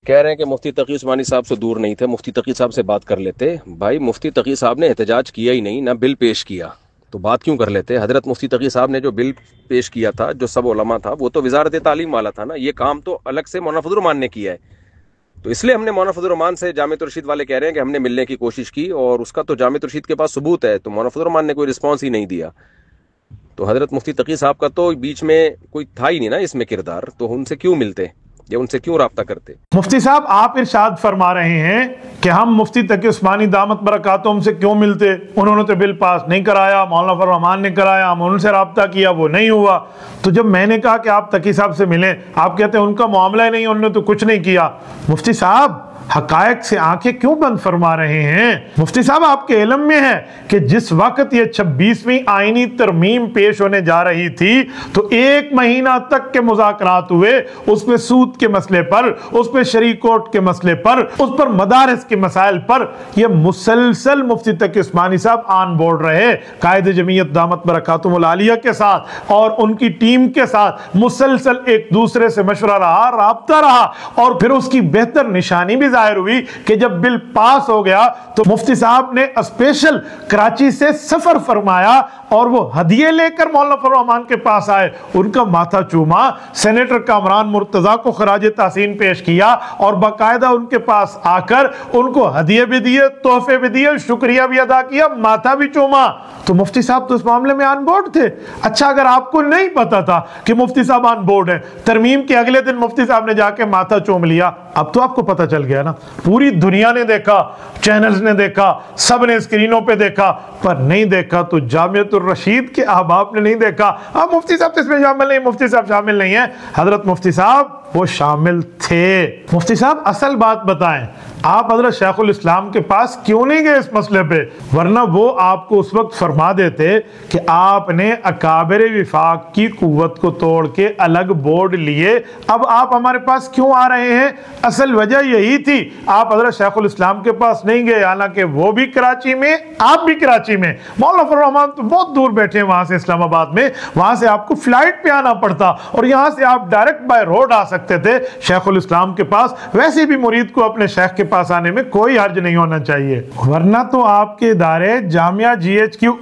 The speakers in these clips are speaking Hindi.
कह रहे हैं कि मुफ्ती तकी उस्मानी साहब से दूर नहीं थे, मुफ्ती तकी साहब से बात कर लेते। भाई मुफ्ती तकी साहब ने एहतजाज किया ही नहीं, ना बिल पेश किया, तो बात क्यों कर लेते। हजरत मुफ्ती तकी साहब ने जो बिल पेश किया था, जो सब उलमा था, वो तो वजारत तालीम वाला था ना। ये काम तो अलग से मौलाना फजल रहमान ने किया है। तो इसलिए हमने मौलाना फजल रहमान से जामियत रशीद वाले कह रहे हैं कि हमने मिलने की कोशिश की और उसका तो जामियत रशीद के पास सबूत है, तो मौलाना फजल रहमान ने कोई रिस्पॉन्स ही नहीं दिया। तो हजरत मुफ्ती तकी साहब का तो बीच में कोई था ही नहीं ना इसमें किरदार, तो उनसे क्यों मिलते या उनसे क्यों राब्ता करते। मुफ्ती साहब, आप इरशाद फरमा रहे हैं कि हम मुफ्ती तकी उस्मानी दामत बरकातुहुम से क्यों मिलते, उन्होंने तो बिल पास नहीं कराया, मौलाना फजल रहमान ने कराया, हम उनसे राब्ता किया, वो नहीं हुआ। तो जब मैंने कहा कि आप तकी साहब से मिलें, आप कहते हैं उनका मामला ही नहीं, उन्होंने तो कुछ नहीं किया। मुफ्ती साहब, हकायक से आंखें क्यों बंद फरमा रहे हैं। मुफ्ती साहब, आपके इल्म में है कि जिस वक्त ये 26वीं आईनी तरमीम पेश होने जा रही थी, तो 1 महीना तक के मुज़ाकरात हुए, उस पर सूद के मसले पर, उस पर शरीक कोर्ट के मसले पर, उस पर मदारिस के मसाइल पर, यह मुसलसल मुफ्ती तकी उस्मानी साहब ऑन बोर्ड रहे, कायद जमीयत दामत बरकातुहुमुल आलिया के साथ और उनकी टीम के साथ मुसलसल एक दूसरे से मशवरा रहा, राब्ता रहा। और फिर उसकी बेहतर निशानी भी जाहिर हुई कि जब बिल पास हो गया तो मुफ्ती साहब ने स्पेशल कराची से सफर फरमाया और वो हदिये लेकर मौलाना फजल रहमान के पास आए, उनका माथा चूमा, सेनेटर कामरान मुर्तजा को खराज तहसीन पेश किया और बाकायदा उनके पास आकर उनको हदिये भी दिए, तोहफे भी दिए, शुक्रिया भी अदा किया, माथा भी चूमा। तो मुफ्ती साहब तो इस मामले में ऑन बोर्ड थे। अच्छा, अगर आपको नहीं पता था कि मुफ्ती साहब ऑन बोर्ड है, तरमीम के अगले दिन मुफ्ती साहब ने जाके माथा चूम लिया, अब तो आपको पता चल गया ना। पूरी दुनिया ने देखा, चैनल्स ने देखा, सब ने स्क्रीनों पे देखा, पर नहीं देखा तो जामियतुर रशीद के अहबाब ने नहीं देखा। अब मुफ्ती साहब तो इसमें शामिल नहीं, मुफ्ती साहब शामिल नहीं है। हजरत मुफ्ती साहब वो शामिल थे। मुफ्ती साहब, असल बात बताएं, आप हजरत शेखुल इस्लाम के पास क्यों नहीं गए इस मसले पे, वरना वो आपको उस वक्त फरमा देते कि आपने अकाबिर विफाक की कुव्वत को तोड़ के अलग बोर्ड लिए, अब आप हमारे पास क्यों आ रहे हैं। असल वजह यही थी, आप हजरत शेखुल इस्लाम के पास नहीं गए, हालांकि वो भी कराची में, आप भी कराची में। मौलाना फजल रहमान तो बहुत दूर बैठे हैं वहां से, इस्लामाबाद में, वहां से आपको फ्लाइट पे आना पड़ता और यहां से आप डायरेक्ट बाय रोड आ सकते थे शेखुल इस्लाम के पास। वैसे भी मुरीद को अपने शेख के पास आने में कोई हर्ज नहीं होना चाहिए, वरना तो आपके इदारे जामिया GHQ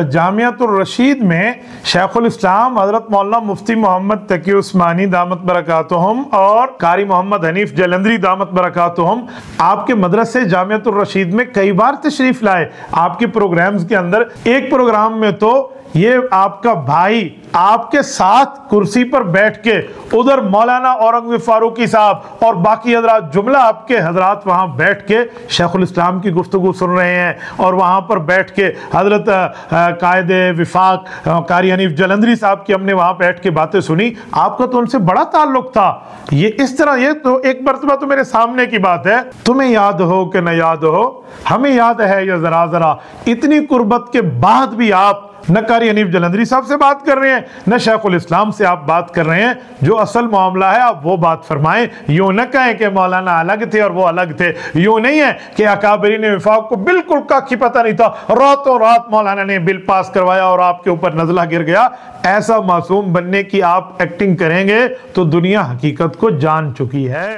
जामियतुर रशीद में शेखुल इस्लाम हजरत मौलाना मुफ्ती मोहम्मद तकी उस्मानी दामत बरकातुहुम और कारी मोहम्मद हनीफ जलंधरी दामत बरकातुहुम आपके मदरसे जामियतुर रशीद में कई बार तशरीफ लाए। आपके प्रोग्राम्स के अंदर एक प्रोग्राम में तो ये आपका भाई आपके साथ कुर्सी पर बैठ के, उधर मौलाना औरंगजेब फारूकी साहब और बाकी हजरात, जुमला आपके हजरात वहां बैठ के शेखुल इस्लाम की गुफ्तगू सुन रहे हैं और वहां पर बैठ के हजरत कायदे विफाक कारी हनीफ जलंधरी साहब की हमने वहां बैठ के बातें सुनी। आपका तो उनसे बड़ा ताल्लुक था। ये इस तरह, ये तो एक मरतबा तो मेरे सामने की बात है, तुम्हें याद हो कि न याद हो, हमें याद है ये जरा जरा, इतनी कुर्बत के बाद भी आप न कारी हनीफ जलंधरी साहब से बात कर रहे हैं, न शेखुल इस्लाम से आप बात कर रहे हैं। जो असल मामला है आप वो बात फरमाएं। यूं न कहें कि मौलाना अलग थे और वो अलग थे। यूं नहीं है कि अकाबरीन विफाक को बिल्कुल काखी पता नहीं था, रातों रात मौलाना ने बिल पास करवाया और आपके ऊपर नजला गिर गया। ऐसा मासूम बनने की आप एक्टिंग करेंगे तो दुनिया हकीकत को जान चुकी है।